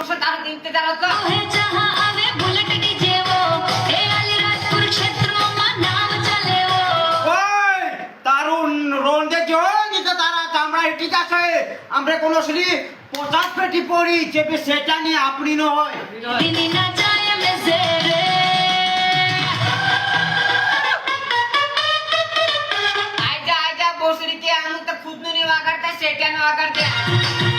वर्ष दारू इंतजार होतो हे जहां आवे बुलेट डीजे वो ए अलीराजपुर क्षेत्र में नाम चले वो ओय तारुन रोंदे जो নিতে তারা চামড়া ঠিক আছে আমরা কোন শ্রী 50 পেটি পড়ি যে সেটা নিয়ে আপনি ন হয় दिनी ना जाए में जेरे आजा बोसरी के हम तो खुद नहीं वागरते सेटिया न वागरते